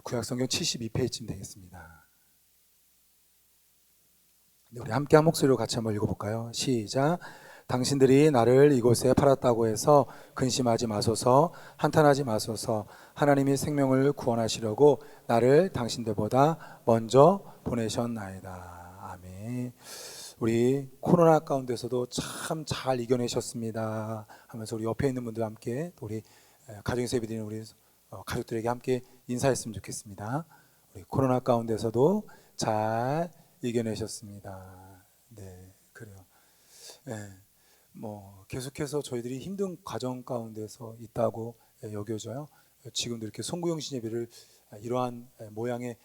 구약성경 72페이지쯤 되겠습니다. 우리 함께 한 목소리로 같이 한번 읽어볼까요? 시작. 당신들이 나를 이곳에 팔았다고 해서 근심하지 마소서, 한탄하지 마소서. 하나님이 생명을 구원하시려고 나를 당신들보다 먼저 보내셨나이다. 아멘. 우리 코로나 가운데서도 참 잘 이겨내셨습니다 하면서 우리 옆에 있는 분들 함께 우리 가정에서 예배드리는 우리 가족들에게 함께 인사했으면 좋겠습니다. 우리 코로나 가운데서도 잘 이겨내셨습니다. 네, 그래요. 네, 뭐 계속해서 저희들이 힘든 과정 가운데서 있다고 여겨져요. 지금도 이렇게 송구영신 예배를 이러한 모양으로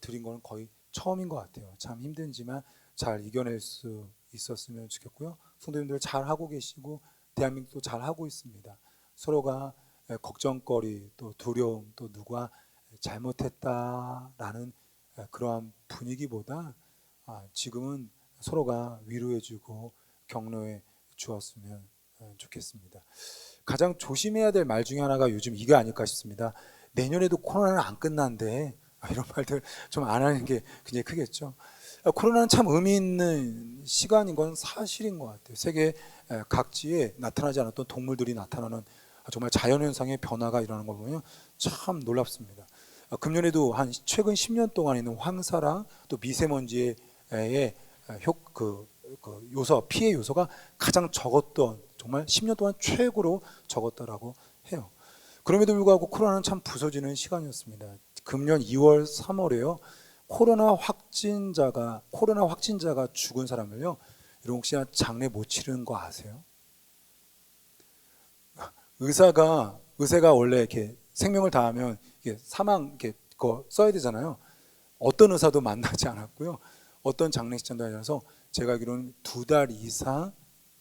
드린 건 거의 처음인 것 같아요. 참 힘든지만 잘 이겨낼 수 있었으면 좋겠고요. 성도님들 잘 하고 계시고 대한민국도 잘 하고 있습니다. 서로가 걱정거리 또 두려움 또 누가 잘못했다라는 그러한 분위기보다 지금은 서로가 위로해주고 격려해 주었으면 좋겠습니다. 가장 조심해야 될 말 중에 하나가 요즘 이게 아닐까 싶습니다. 내년에도 코로나는 안 끝난대. 이런 말들 좀 안 하는 게 굉장히 크겠죠. 코로나는 참 의미 있는 시간인 건 사실인 것 같아요. 세계 각지에 나타나지 않았던 동물들이 나타나는 정말 자연현상의 변화가 일어나는 걸 보면 참 놀랍습니다. 금년에도 한 최근 10년 동안 있는 황사랑 또 미세먼지의 요소, 피해 요소가 가장 적었던, 정말 10년 동안 최고로 적었다라고 해요. 그럼에도 불구하고 코로나는 참 부서지는 시간이었습니다. 금년 2월, 3월에요. 코로나 확진자가 죽은 사람을요. 여러분 혹시 장례 못 치르는 거 아세요? 의사가 원래 이렇게 생명을 다하면 이게 사망 그거 써야 되잖아요. 어떤 의사도 만나지 않았고요. 어떤 장례식장도 아니라서 제가 알기로는 2달 이상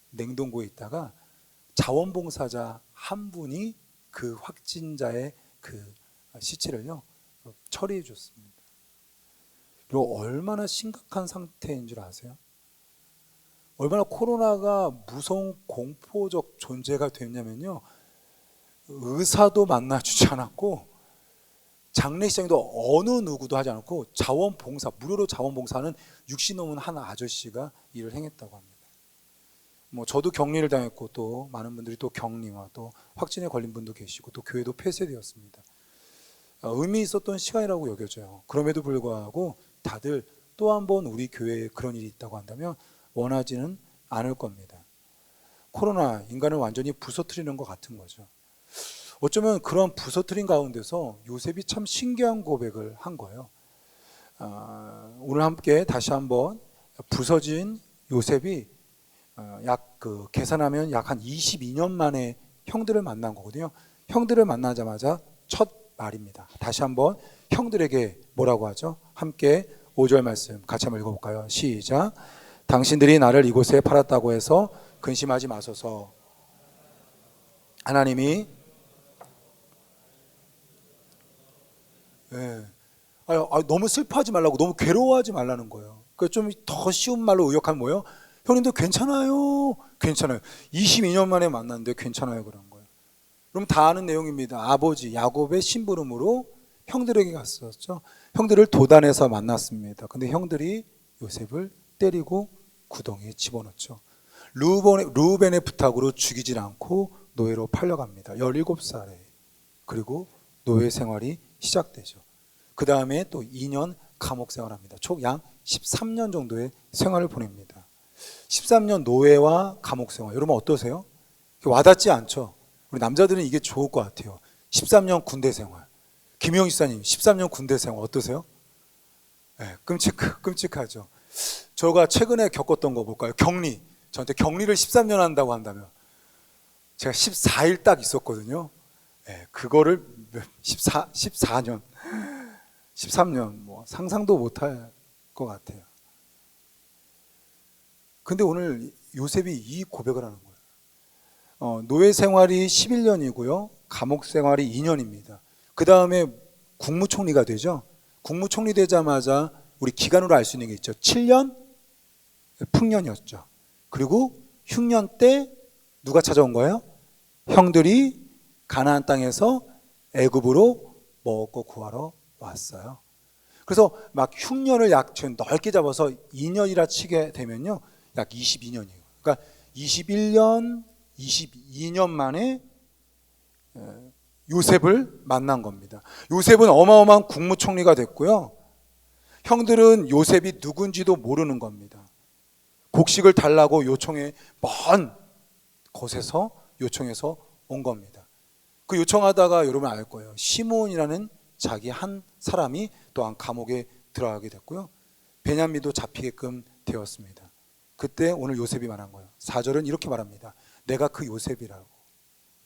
냉동고에 있다가 자원봉사자 한 분이 그 확진자의 그 시체를요 처리해 줬습니다. 그리고 얼마나 심각한 상태인 줄 아세요? 얼마나 코로나가 무서운 공포적 존재가 됐냐면요. 의사도 만나주지 않았고 장례식장에도 어느 누구도 하지 않았고 무료로 자원봉사하는 60 넘은 한 아저씨가 일을 행했다고 합니다. 뭐 저도 격리를 당했고 또 많은 분들이 또 격리와 또 확진에 걸린 분도 계시고 또 교회도 폐쇄되었습니다. 의미 있었던 시간이라고 여겨져요. 그럼에도 불구하고 다들 또 한 번 우리 교회에 그런 일이 있다고 한다면 원하지는 않을 겁니다. 코로나 인간을 완전히 부서뜨리는 것 같은 거죠. 어쩌면 그런 부서뜨린 가운데서 요셉이 참 신기한 고백을 한 거예요. 오늘 함께 다시 한번 부서진 요셉이 계산하면 약 한 22년 만에 형들을 만난 거거든요. 형들을 만나자마자 첫 말입니다. 다시 한번 형들에게 뭐라고 하죠? 함께 5절 말씀 같이 한번 읽어볼까요? 시작. 당신들이 나를 이곳에 팔았다고 해서 근심하지 마소서. 하나님이 너무 슬퍼하지 말라고, 너무 괴로워하지 말라는 거예요. 좀 더 쉬운 말로 의역하면 뭐예요? 형님들 괜찮아요. 22년 만에 만났는데 괜찮아요. 그런 거예요. 그럼 다 아는 내용입니다. 아버지 야곱의 심부름으로 형들에게 갔었죠. 형들을 도단에서 만났습니다. 근데 형들이 요셉을 때리고 구덩이에 집어넣죠. 루벤의 부탁으로 죽이질 않고 노예로 팔려갑니다. 17살에. 그리고 노예 생활이 시작되죠. 그 다음에 또 2년 감옥 생활합니다. 총 약 13년 정도의 생활을 보냅니다. 13년 노예와 감옥 생활. 여러분 어떠세요? 와닿지 않죠? 우리 남자들은 이게 좋을 것 같아요. 13년 군대 생활. 김영 지사님 13년 군대 생활 어떠세요? 네, 끔찍하죠. 제가 최근에 겪었던 거 볼까요? 격리. 저한테 격리를 13년 한다고 한다면 제가 14일 딱 있었거든요. 네, 그거를 14년 13년 뭐 상상도 못할 것 같아요. 근데 오늘 요셉이 이 고백을 하는 거예요. 노예 생활이 11년이고요. 감옥 생활이 2년입니다. 그 다음에 국무총리가 되죠. 국무총리 되자마자 우리 기간으로 알 수 있는 게 있죠. 7년 풍년이었죠. 그리고 흉년 때 누가 찾아온 거예요? 형들이 가나안 땅에서 애굽으로 먹고 구하러 왔어요. 그래서 막 흉년을 약 넓게 잡아서 2년이라 치게 되면요, 약 22년이에요. 그러니까 21년, 22년 만에 요셉을 만난 겁니다. 요셉은 어마어마한 국무총리가 됐고요. 형들은 요셉이 누군지도 모르는 겁니다. 곡식을 달라고 요청해 먼 곳에서 요청해서 온 겁니다. 그 요청하다가 여러분 알 거예요. 시므온이라는 자기 한 사람이 또한 감옥에 들어가게 됐고요. 베냐민도 잡히게끔 되었습니다. 그때 오늘 요셉이 말한 거예요. 4절은 이렇게 말합니다. 내가 그 요셉이라고.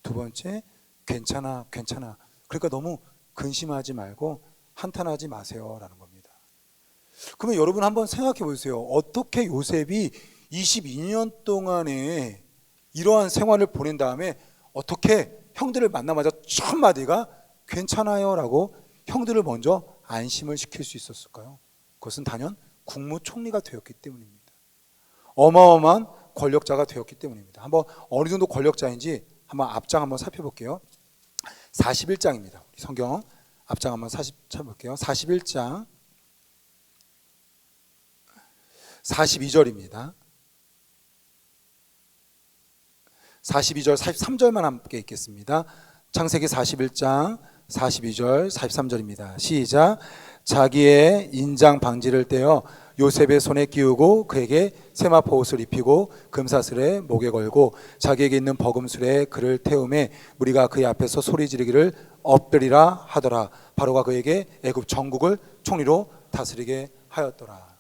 두 번째, 괜찮아, 괜찮아. 그러니까 너무 근심하지 말고 한탄하지 마세요 라는 겁니다. 그러면 여러분 한번 생각해 보세요. 어떻게 요셉이 22년 동안에 이러한 생활을 보낸 다음에 어떻게 형들을 만나마자 첫 마디가 괜찮아요 라고 형들을 먼저 안심을 시킬 수 있었을까요? 그것은 단연 국무총리가 되었기 때문입니다. 어마어마한 권력자가 되었기 때문입니다. 한번 어느 정도 권력자인지 한번 앞장 한번 살펴볼게요. 41장입니다. 성경 앞장 한번 살펴볼게요. 41장 42절입니다. 42절, 43절만 함께 읽겠습니다. 창세기 41장 42절, 43절입니다. 시작. 자기의 인장 방지를 떼어 요셉의 손에 끼우고 그에게 세마포 옷을 입히고 금사슬에 목에 걸고 자기에게 있는 버금술에 그를 태우매 무리가 그의 앞에서 소리 지르기를 엎드리라 하더라. 바로가 그에게 애굽 전국을 총리로 다스리게 하였더라.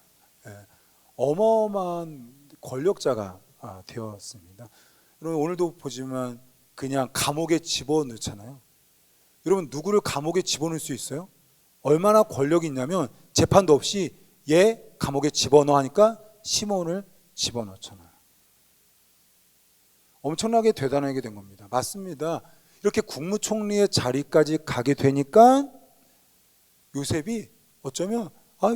어마어마한 권력자가 되었습니다. 여러분 오늘도 보지만 그냥 감옥에 집어넣잖아요. 여러분 누구를 감옥에 집어넣을 수 있어요? 얼마나 권력이 있냐면 재판도 없이 얘 감옥에 집어넣어 하니까 시몬을 집어넣잖아요. 엄청나게 대단하게 된 겁니다. 맞습니다. 이렇게 국무총리의 자리까지 가게 되니까 요셉이 어쩌면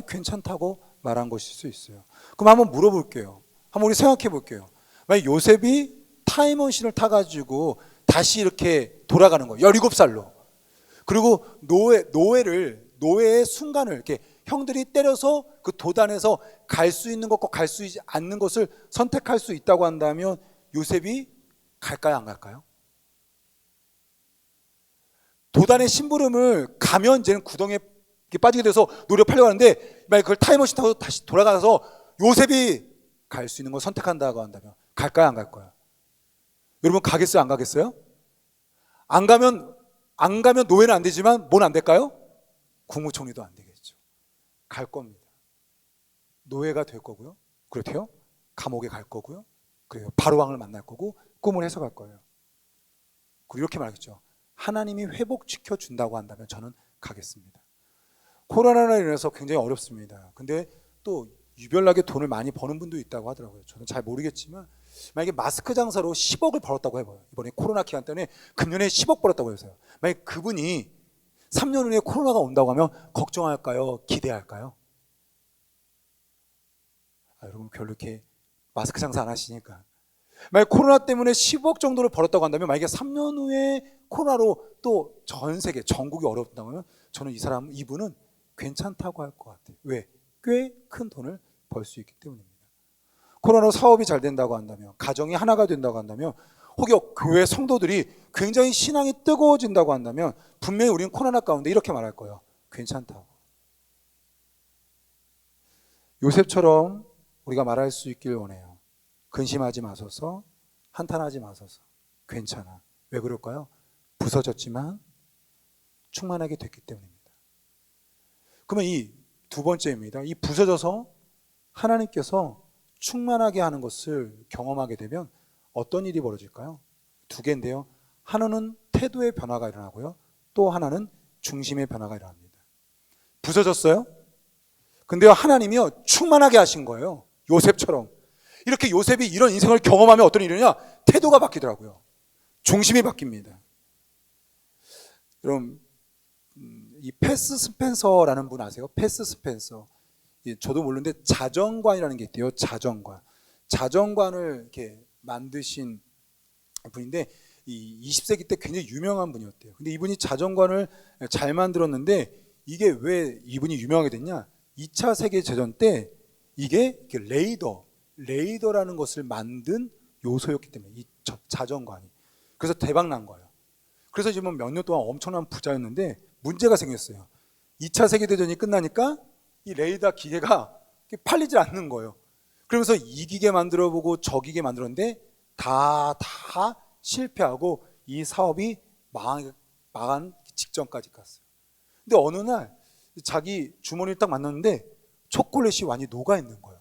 괜찮다고 말한 것일 수 있어요. 그럼 한번 물어볼게요. 한번 우리 생각해 볼게요. 만약 요셉이 타임머신을 타가지고 다시 이렇게 돌아가는 거예요. 17살로. 그리고 노예의 순간을 이렇게 형들이 때려서 그 도단에서 갈 수 있는 것과 갈 수 있지 않는 것을 선택할 수 있다고 한다면 요셉이 갈까요, 안 갈까요? 도단의 심부름을 가면 이제는 구덩이에 빠지게 돼서 노래 팔려고 하는데 만약 그걸 타임머신 타고 다시 돌아가서 요셉이 갈 수 있는 걸 선택한다고 한다면 갈까요, 안 갈까요? 여러분 가겠어요, 안 가겠어요? 안 가면 노예는 안 되지만 뭐는 안 될까요? 국무총리도 안 되겠죠. 갈 겁니다. 노예가 될 거고요. 그렇대요. 감옥에 갈 거고요. 그래요. 바로왕을 만날 거고 꿈을 해석할 거예요. 그리고 이렇게 말하겠죠. 하나님이 회복시켜 준다고 한다면 저는 가겠습니다. 코로나로 인해서 굉장히 어렵습니다. 근데 또 유별나게 돈을 많이 버는 분도 있다고 하더라고요. 저는 잘 모르겠지만 만약에 마스크 장사로 10억을 벌었다고 해봐요. 이번에 코로나 기간 때문에 금년에 10억 벌었다고 해서요. 만약에 그분이 3년 후에 코로나가 온다고 하면 걱정할까요? 기대할까요? 여러분 별로 이렇게 마스크 장사 안 하시니까 만약 코로나 때문에 10억 정도를 벌었다고 한다면 만약에 3년 후에 코로나로 또 전 세계 전국이 어렵다고 하면 저는 이분은 괜찮다고 할 것 같아요. 왜? 꽤 큰 돈을 벌 수 있기 때문입니다. 코로나로 사업이 잘 된다고 한다면 가정이 하나가 된다고 한다면 혹여 교회 성도들이 굉장히 신앙이 뜨거워진다고 한다면 분명히 우리는 코로나 가운데 이렇게 말할 거예요. 괜찮다고. 요셉처럼 우리가 말할 수 있길 원해요. 근심하지 마소서, 한탄하지 마소서. 괜찮아. 왜 그럴까요? 부서졌지만 충만하게 됐기 때문입니다. 그러면 이 두 번째입니다. 이 부서져서 하나님께서 충만하게 하는 것을 경험하게 되면 어떤 일이 벌어질까요? 두 개인데요. 하나는 태도의 변화가 일어나고요. 또 하나는 중심의 변화가 일어납니다. 부서졌어요? 근데요, 하나님이요, 충만하게 하신 거예요. 요셉처럼. 이렇게 요셉이 이런 인생을 경험하면 어떤 일이 일어나냐? 태도가 바뀌더라고요. 중심이 바뀝니다. 여러분, 이 패스 스펜서라는 분 아세요? 패스 스펜서. 저도 모르는데 자정관이라는 게 있대요. 자정관을 이렇게 만드신 분인데 이 20세기 때 굉장히 유명한 분이었대요. 근데 이분이 자정관을 잘 만들었는데 이게 왜 이분이 유명하게 됐냐? 2차 세계대전 때 이게 레이더라는 것을 만든 요소였기 때문에 이 자전관이. 그래서 대박 난 거예요. 그래서 지금 몇 년 동안 엄청난 부자였는데 문제가 생겼어요. 2차 세계대전이 끝나니까 이 레이더 기계가 팔리질 않는 거예요. 그러면서 이 기계 만들어보고 저 기계 만들었는데 다 실패하고 이 사업이 망한 직전까지 갔어요. 근데 어느 날 자기 주머니를 딱 만났는데 초콜릿이 완전히 녹아있는 거예요.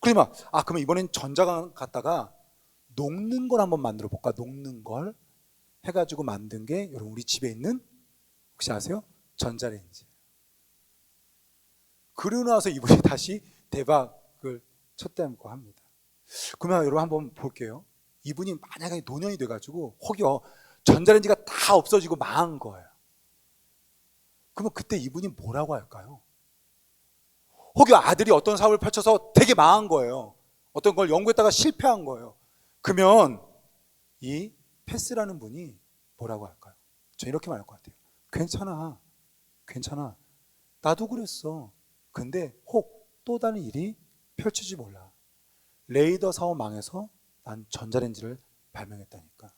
그러면 그러면 이번엔 전자관 갖다가 녹는 걸 한번 만들어 볼까? 녹는 걸 해가지고 만든 게 여러분 우리 집에 있는 혹시 아세요? 전자레인지. 그러고 나서 이분이 다시 대박을 쳤다고 합니다. 그러면 여러분 한번 볼게요. 이분이 만약에 노년이 돼가지고 혹여 전자레인지가 다 없어지고 망한 거예요. 그러면 그때 이분이 뭐라고 할까요? 혹여 아들이 어떤 사업을 펼쳐서 되게 망한 거예요. 어떤 걸 연구했다가 실패한 거예요. 그러면 이 패스라는 분이 뭐라고 할까요? 저 이렇게 말할 것 같아요. 괜찮아. 나도 그랬어. 근데 혹 또 다른 일이 펼치지 몰라. 레이더 사업 망해서 난 전자레인지를 발명했다니까.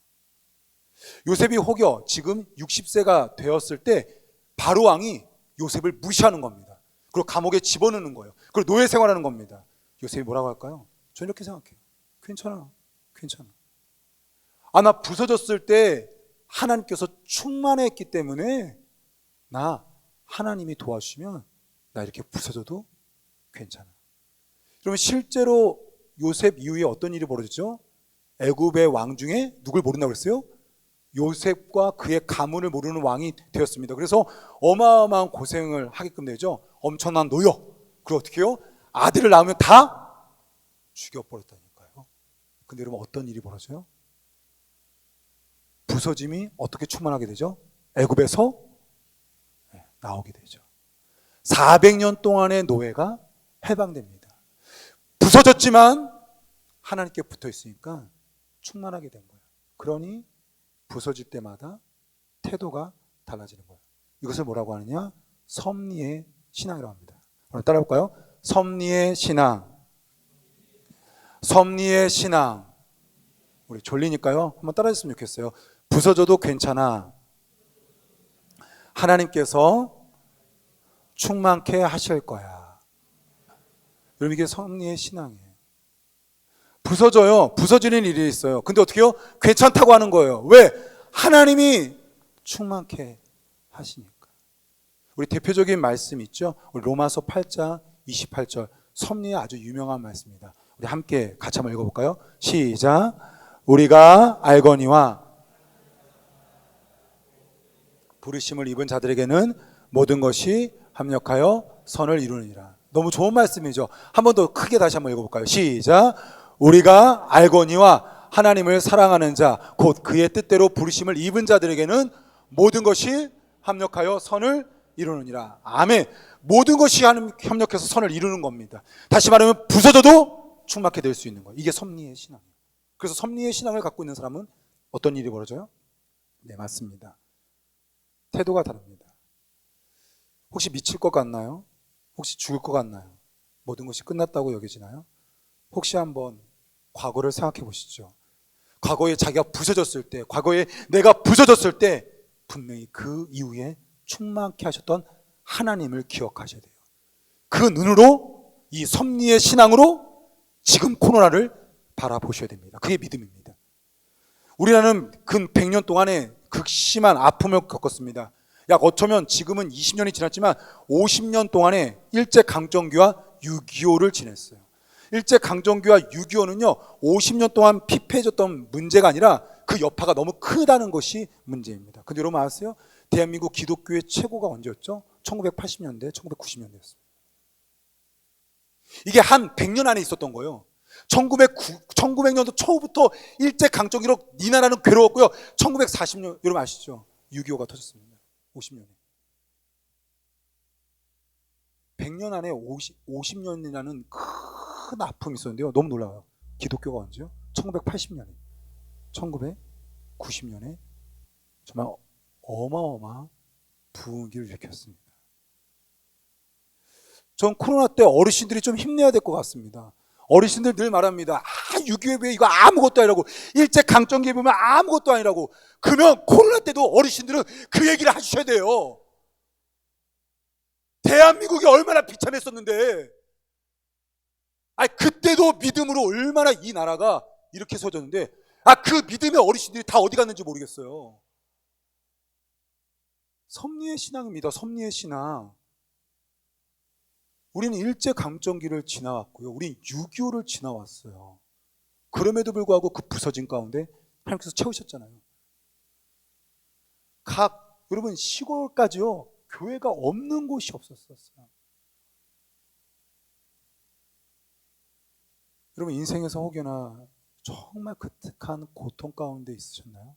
요셉이 혹여 지금 60세가 되었을 때 바로 왕이 요셉을 무시하는 겁니다. 그리고 감옥에 집어넣는 거예요. 그리고 노예 생활하는 겁니다. 요셉이 뭐라고 할까요? 저는 이렇게 생각해요. 괜찮아. 나 부서졌을 때 하나님께서 충만했기 때문에 나 하나님이 도와주시면 나 이렇게 부서져도 괜찮아. 그러면 실제로 요셉 이후에 어떤 일이 벌어졌죠? 애굽의 왕 중에 누굴 모른다고 그랬어요? 요셉과 그의 가문을 모르는 왕이 되었습니다. 그래서 어마어마한 고생을 하게끔 되죠. 엄청난 노역. 그리고 어떻게 해요? 아들을 낳으면 다 죽여버렸다니까요. 근데 여러분 어떤 일이 벌어져요? 부서짐이 어떻게 충만하게 되죠? 애굽에서 나오게 되죠. 400년 동안의 노예가 해방됩니다. 부서졌지만 하나님께 붙어 있으니까 충만하게 된 거예요. 그러니 부서질 때마다 태도가 달라지는 거예요. 이것을 뭐라고 하느냐? 섭리의 신앙이라고 합니다. 오늘 따라해볼까요? 섭리의 신앙. 우리 졸리니까요. 한번 따라했으면 좋겠어요. 부서져도 괜찮아. 하나님께서 충만케 하실 거야. 여러분 이게 섭리의 신앙이에요. 부서져요. 부서지는 일이 있어요. 근데 어떻게 해요? 괜찮다고 하는 거예요. 왜? 하나님이 충만케 하시니까. 우리 대표적인 말씀 있죠? 우리 로마서 8장 28절 섭리의 아주 유명한 말씀입니다. 우리 함께 같이 한번 읽어볼까요? 시작. 우리가 알거니와 부르심을 입은 자들에게는 모든 것이 합력하여 선을 이루느니라. 너무 좋은 말씀이죠. 한 번 더 크게 다시 한번 읽어볼까요? 시작. 우리가 알거니와 하나님을 사랑하는 자 곧 그의 뜻대로 부르심을 입은 자들에게는 모든 것이 합력하여 선을 이루느니라. 아멘. 모든 것이 협력해서 선을 이루는 겁니다. 다시 말하면 부서져도 충만하게 될 수 있는 거예요. 이게 섭리의 신앙이에요. 그래서 섭리의 신앙을 갖고 있는 사람은 어떤 일이 벌어져요? 네, 맞습니다. 태도가 다릅니다. 혹시 미칠 것 같나요? 혹시 죽을 것 같나요? 모든 것이 끝났다고 여겨지나요? 혹시 한번 과거를 생각해 보시죠. 과거에 자기가 부서졌을 때, 과거에 내가 부서졌을 때 분명히 그 이후에 충만케 하셨던 하나님을 기억하셔야 돼요. 그 눈으로 이 섭리의 신앙으로 지금 코로나를 바라보셔야 됩니다. 그게 믿음입니다. 우리나라는 근 100년 동안에 극심한 아픔을 겪었습니다. 약 어쩌면 지금은 20년이 지났지만 50년 동안에 일제강점기와 6.25를 지냈어요. 일제강점기와 6.25는요 50년 동안 피폐해졌던 문제가 아니라 그 여파가 너무 크다는 것이 문제입니다. 근데 여러분 아세요? 대한민국 기독교의 최고가 언제였죠? 1980년대, 1990년대였습니다. 이게 한 100년 안에 있었던 거예요. 1900년도 초부터 일제강점기로 이 나라는 괴로웠고요. 1940년 여러분 아시죠? 6.25가 터졌습니다. 50년에. 100년 안에 50년이라는 큰 아픔이 있었는데요. 너무 놀라워요. 기독교가 언제요? 1980년에. 1990년에 정말 어마어마한 부흥기를 일으켰습니다. 전 코로나 때 어르신들이 좀 힘내야 될 것 같습니다. 어르신들 늘 말합니다. 6.25에 이거 아무것도 아니라고. 일제강점기에 보면 아무것도 아니라고. 그러면 코로나 때도 어르신들은 그 얘기를 하셔야 돼요. 대한민국이 얼마나 비참했었는데, 그때도 믿음으로 얼마나 이 나라가 이렇게 서졌는데, 그 믿음의 어르신들이 다 어디 갔는지 모르겠어요. 섭리의 신앙입니다. 섭리의 신앙. 우리는 일제강점기를 지나왔고요. 우리는 6.25를 지나왔어요. 그럼에도 불구하고 그 부서진 가운데 하나님께서 채우셨잖아요. 여러분 시골까지요, 교회가 없는 곳이 없었어요. 여러분 인생에서 혹여나 정말 그득한 고통 가운데 있으셨나요?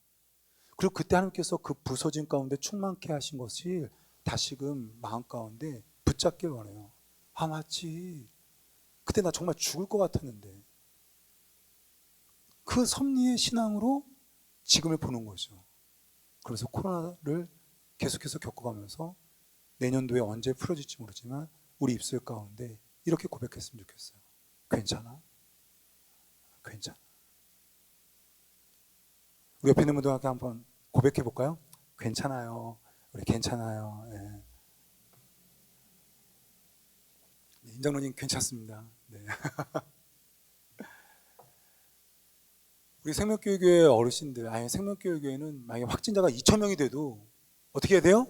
그리고 그때 하나님께서 그 부서진 가운데 충만케 하신 것이 다시금 마음 가운데 붙잡길 원해요. 맞지. 그때 나 정말 죽을 것 같았는데. 그 섭리의 신앙으로 지금을 보는 거죠. 그래서 코로나를 계속해서 겪어가면서 내년도에 언제 풀어질지 모르지만 우리 입술 가운데 이렇게 고백했으면 좋겠어요. 괜찮아? 괜찮아. 우리 옆에 있는 분들한테 한번 고백해 볼까요? 괜찮아요. 우리 괜찮아요. 네. 임장로님 괜찮습니다. 네. 우리 생명교회교회 어르신들, 생명교회교회는 만약에 확진자가 2,000명이 돼도 어떻게 해야 돼요?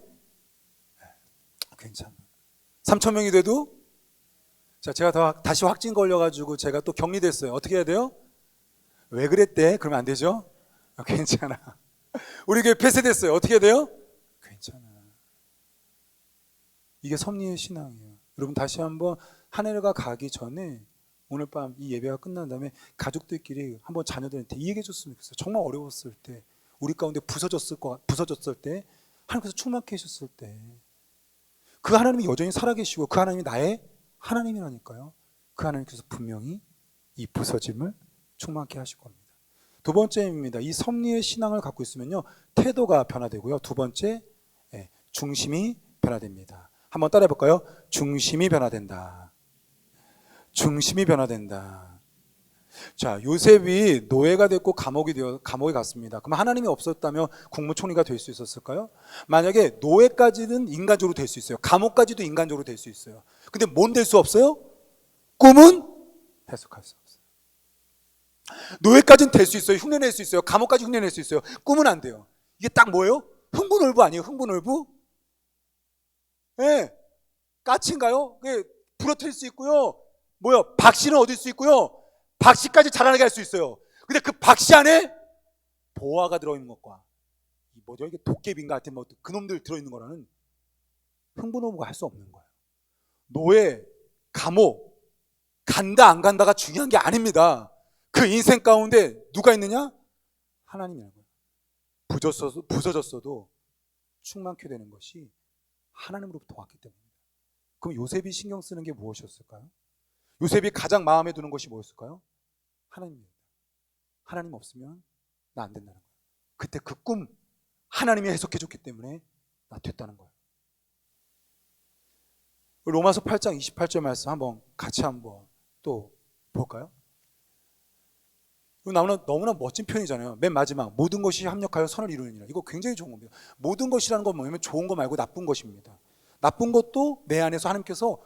괜찮아. 3,000명이 돼도, 제가 다시 확진 걸려가지고 제가 또 격리됐어요. 어떻게 해야 돼요? 왜 그랬대? 그러면 안 되죠? 괜찮아. 우리 교회 폐쇄됐어요. 어떻게 해야 돼요? 괜찮아. 이게 섭리의 신앙이에요. 여러분 다시 한번 한 해가 가기 전에 오늘 밤 이 예배가 끝난 다음에 가족들끼리 한번 자녀들한테 이 얘기해 줬으면 좋겠어요. 정말 어려웠을 때, 우리 가운데 부서졌을 때, 하나님께서 충만케 하셨을 때, 그 하나님이 여전히 살아계시고 그 하나님이 나의 하나님이라니까요. 그 하나님께서 분명히 이 부서짐을 충만케 하실 겁니다. 두 번째입니다. 이 섭리의 신앙을 갖고 있으면요, 태도가 변화되고요. 두 번째, 중심이 변화됩니다. 한번 따라해 볼까요? 중심이 변화된다. 중심이 변화된다. 자, 요셉이 노예가 됐고 감옥에 갔습니다. 그럼 하나님이 없었다면 국무총리가 될 수 있었을까요? 만약에 노예까지는 인간적으로 될 수 있어요. 감옥까지도 인간적으로 될 수 있어요. 근데 뭔 될 수 없어요? 꿈은 해석할 수 없어요. 노예까지는 될 수 있어요. 흉내낼 수 있어요. 감옥까지 흉내낼 수 있어요. 꿈은 안 돼요. 이게 딱 뭐예요? 흥분울부 아니에요? 흥분울부? 네. 까치인가요? 부러뜨릴 수 있고요. 박씨는 얻을 수 있고요. 박씨까지 자라나게 할 수 있어요. 근데 그 박씨 안에 보화가 들어있는 것과 이게 도깨비인가 하여튼 그놈들 들어있는 거라는 흥분울부가 할 수 없는 거예요. 노예, 감옥, 간다 안 간다가 중요한 게 아닙니다. 그 인생 가운데 누가 있느냐? 하나님이라는 거예요. 부서졌어도 충만케 되는 것이 하나님으로부터 왔기 때문입니다. 그럼 요셉이 신경 쓰는 게 무엇이었을까요? 요셉이 가장 마음에 두는 것이 뭐였을까요? 하나님입니다. 하나님 없으면 나 안 된다는 거예요. 그때 그 꿈 하나님이 해석해 줬기 때문에 나 됐다는 거예요. 로마서 8장 28절 말씀 같이 한번 또 볼까요? 너무나 멋진 표현이잖아요. 맨 마지막, 모든 것이 합력하여 선을 이루느니라. 이거 굉장히 좋은 겁니다. 모든 것이라는 건 뭐냐면 좋은 거 말고 나쁜 것입니다. 나쁜 것도 내 안에서 하나님께서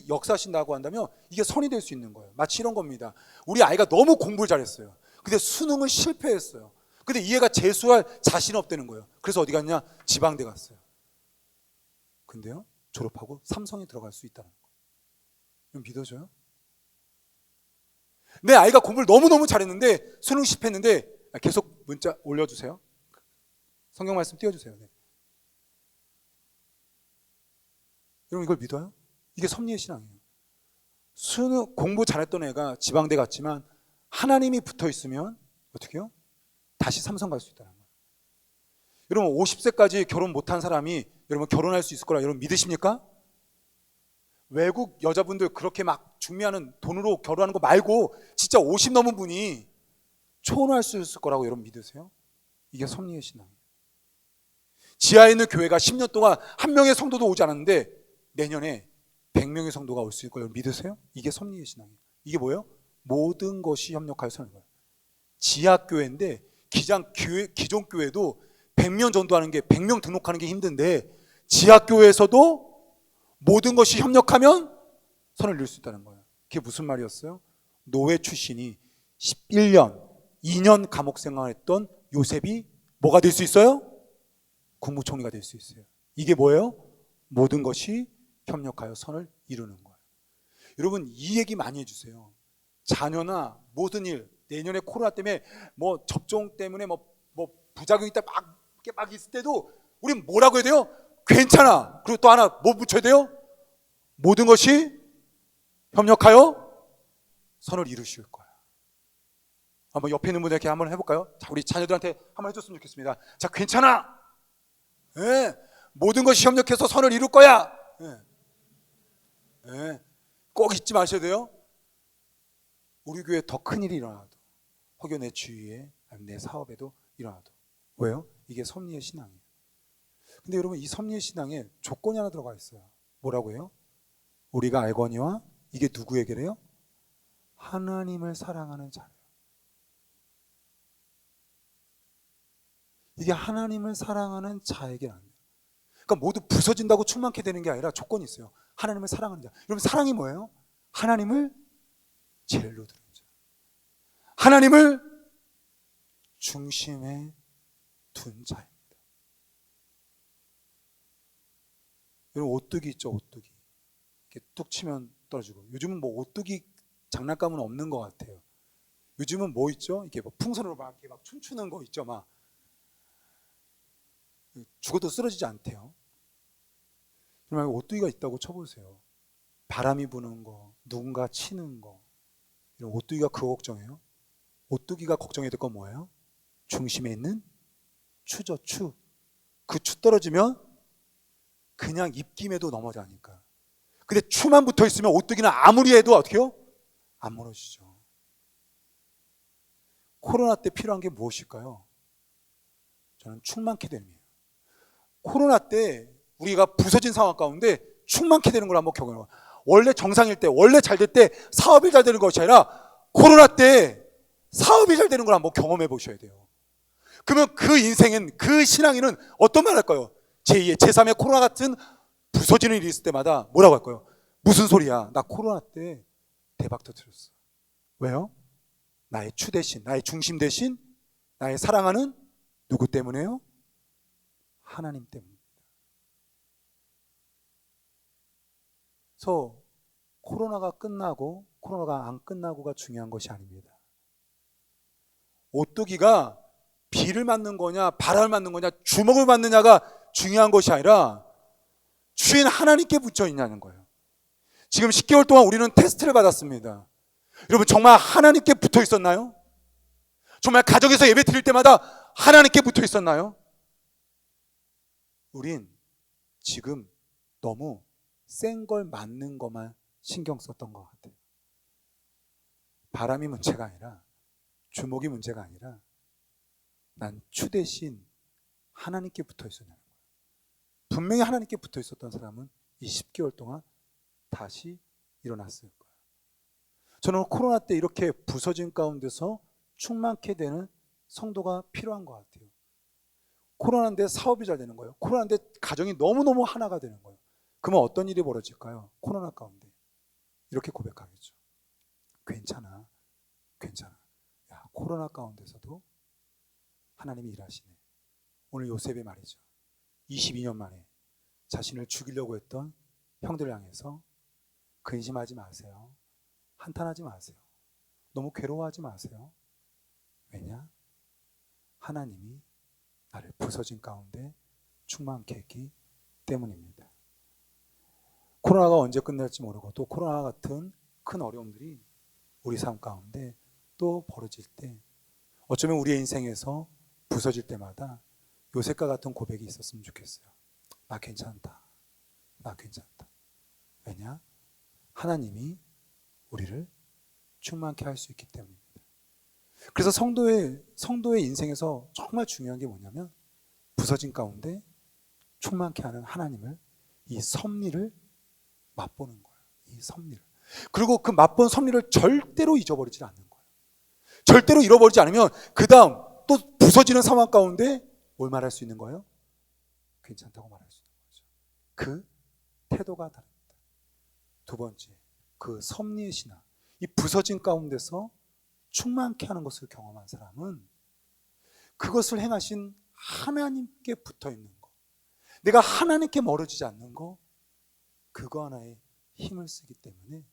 역사하신다고 한다면 이게 선이 될 수 있는 거예요. 마치 이런 겁니다. 우리 아이가 너무 공부를 잘했어요. 근데 수능을 실패했어요. 근데 이 애가 재수할 자신이 없다는 거예요. 그래서 어디 갔냐? 지방대 갔어요. 근데요, 졸업하고 삼성에 들어갈 수 있다는 거예요. 이건 믿어져요? 내 아이가 공부를 너무너무 잘했는데 수능 실패했는데 계속 문자 올려주세요. 성경 말씀 띄워주세요. 네. 여러분 이걸 믿어요? 이게 섭리의 신앙이에요. 수능 공부 잘했던 애가 지방대 갔지만 하나님이 붙어있으면 어떻게 해요? 다시 삼성 갈 수 있다는 거예요. 여러분 50세까지 결혼 못한 사람이 여러분 결혼할 수 있을 거라 여러분 믿으십니까? 외국 여자분들 그렇게 막 중매하는 돈으로 결혼하는 거 말고 진짜 50 넘은 분이 초혼할 수 있을 거라고 여러분 믿으세요? 이게 섭리의 신앙이에요. 지하에 있는 교회가 10년 동안 한 명의 성도도 오지 않았는데 내년에 100명의 성도가 올 수 있을 걸 믿으세요? 이게 섭리의 신앙이에요. 이게 뭐예요? 모든 것이 협력하여 서는 거예요. 지하교회인데 기존 교회도 100명 전도하는 게 100명 등록하는 게 힘든데 지하교회에서도 모든 것이 협력하면 선을 이룰 수 있다는 거예요. 그게 무슨 말이었어요? 노예 출신이 11년, 2년 감옥 생활했던 요셉이 뭐가 될 수 있어요? 국무총리가 될 수 있어요. 이게 뭐예요? 모든 것이 협력하여 선을 이루는 거예요. 여러분 이 얘기 많이 해주세요. 자녀나 모든 일, 내년에 코로나 때문에 뭐 접종 때문에 뭐 부작용이 있다 막 있을 때도 우린 뭐라고 해야 돼요? 괜찮아. 그리고 또 하나 뭐 붙여야 돼요? 모든 것이 협력하여 선을 이루실 거야. 한번 옆에 있는 분들에게 한번 해볼까요? 자, 우리 자녀들한테 한번 해줬으면 좋겠습니다. 자, 괜찮아. 네. 모든 것이 협력해서 선을 이룰 거야. 네. 네. 꼭 잊지 마셔야 돼요. 우리 교회에 더 큰일이 일어나도, 혹여 내 주위에, 내 사업에도 일어나도. 왜요? 이게 섭리의 신앙이에요. 근데 여러분 이 섭리의 신앙에 조건이 하나 들어가 있어요. 뭐라고 해요? 우리가 알거니와 이게 누구에게래요? 하나님을 사랑하는 자예요. 이게 하나님을 사랑하는 자에게 아니에요. 그러니까 모두 부서진다고 충만케 되는 게 아니라 조건이 있어요. 하나님을 사랑하는 자. 여러분 사랑이 뭐예요? 하나님을 제일로 두는 자. 하나님을 중심에 둔 자입니다. 여러분 오뚜기 있죠? 오뚜기. 이렇게 뚝 치면 떨어지고. 요즘은 뭐 오뚜기 장난감은 없는 것 같아요. 요즘은 뭐 있죠? 이렇게 뭐 풍선으로 이렇게 막 춤추는 거 있죠? 막 죽어도 쓰러지지 않대요. 그러면 오뚜기가 있다고 쳐보세요. 바람이 부는 거, 누군가 치는 거, 이런 오뚜기가 그거 걱정해요? 오뚜기가 걱정해야 될 건 뭐예요? 중심에 있는 추죠, 추. 그 추 떨어지면 그냥 입김에도 넘어가니까. 근데 추만 붙어 있으면 오뚜기는 아무리 해도 어떻게 해요? 안 무너지죠. 코로나 때 필요한 게 무엇일까요? 저는 충만케 되는 거예요. 코로나 때 우리가 부서진 상황 가운데 충만케 되는 걸 한번 경험해요. 원래 정상일 때, 원래 잘 될 때 사업이 잘 되는 것이 아니라 코로나 때 사업이 잘 되는 걸 한번 경험해 보셔야 돼요. 그러면 그 인생은, 그 신앙인은 어떤 말 할까요? 제2의, 제3의 코로나 같은 부서지는 일이 있을 때마다 뭐라고 할까요? 무슨 소리야? 나 코로나 때 대박 터뜨렸어. 왜요? 나의 추 대신, 나의 중심 대신, 나의 사랑하는 누구 때문에요? 하나님 때문입니다. 그래서 코로나가 끝나고 코로나가 안 끝나고가 중요한 것이 아닙니다. 오뚜기가 비를 맞는 거냐 바람을 맞는 거냐 주먹을 맞느냐가 중요한 것이 아니라 주인 하나님께 붙여 있냐는 거예요. 지금 10개월 동안 우리는 테스트를 받았습니다. 여러분 정말 하나님께 붙어 있었나요? 정말 가정에서 예배 드릴 때마다 하나님께 붙어 있었나요? 우린 지금 너무 센 걸 맞는 것만 신경 썼던 것 같아요. 바람이 문제가 아니라, 주먹이 문제가 아니라 난 추 대신 하나님께 붙어 있었냐는 거예요. 분명히 하나님께 붙어 있었던 사람은 이 10개월 동안 다시 일어났을 거예요. 저는 코로나 때 이렇게 부서진 가운데서 충만케 되는 성도가 필요한 것 같아요. 코로나인데 사업이 잘 되는 거예요. 코로나인데 가정이 너무너무 하나가 되는 거예요. 그러면 어떤 일이 벌어질까요? 코로나 가운데 이렇게 고백하겠죠. 괜찮아, 괜찮아. 야, 코로나 가운데서도 하나님이 일하시네. 오늘 요셉의 말이죠. 22년 만에 자신을 죽이려고 했던 형들을 향해서 근심하지 마세요. 한탄하지 마세요. 너무 괴로워하지 마세요. 왜냐? 하나님이 나를 부서진 가운데 충만케 했기 때문입니다. 코로나가 언제 끝날지 모르고 또 코로나 같은 큰 어려움들이 우리 삶 가운데 또 벌어질 때 어쩌면 우리의 인생에서 부서질 때마다 요셉과 같은 고백이 있었으면 좋겠어요. 나 괜찮다. 나 괜찮다. 왜냐? 하나님이 우리를 충만케 할 수 있기 때문입니다. 그래서 성도의 인생에서 정말 중요한 게 뭐냐면 부서진 가운데 충만케 하는 하나님을, 이 섭리를 맛보는 거예요. 이 섭리를. 그리고 그 맛본 섭리를 절대로 잊어버리지 않는 거예요. 절대로 잃어버리지 않으면 그 다음 또 부서지는 상황 가운데 뭘 말할 수 있는 거예요? 괜찮다고 말할 수 있는 거죠. 그 태도가 다릅니다. 두 번째, 그 섭리의 신앙. 이 부서진 가운데서 충만케 하는 것을 경험한 사람은 그것을 행하신 하나님께 붙어 있는 거, 내가 하나님께 멀어지지 않는 거, 그거 하나에 힘을 쓰기 때문에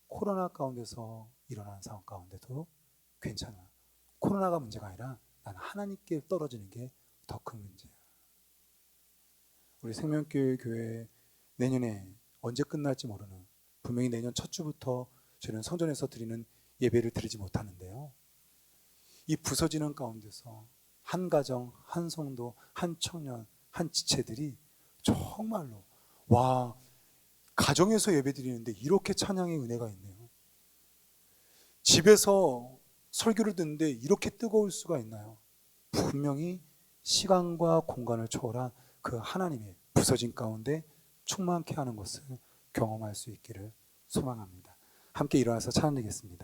코로나 가운데서 일어나는 상황 가운데도 괜찮아. 코로나가 문제가 아니라 나는 하나님께 떨어지는 게 더 큰 문제야. 우리 생명교회 교회 내년에 언제 끝날지 모르는, 분명히 내년 첫 주부터 저는 성전에서 드리는 예배를 드리지 못하는데요. 이 부서지는 가운데서 한 가정, 한 성도, 한 청년, 한 지체들이 정말로 와, 가정에서 예배 드리는데 이렇게 찬양의 은혜가 있네요. 집에서 설교를 듣는데 이렇게 뜨거울 수가 있나요? 분명히 시간과 공간을 초월한 그 하나님의 부서진 가운데 충만케 하는 것을 경험할 수 있기를 소망합니다. 함께 일어나서 찬양드리겠습니다.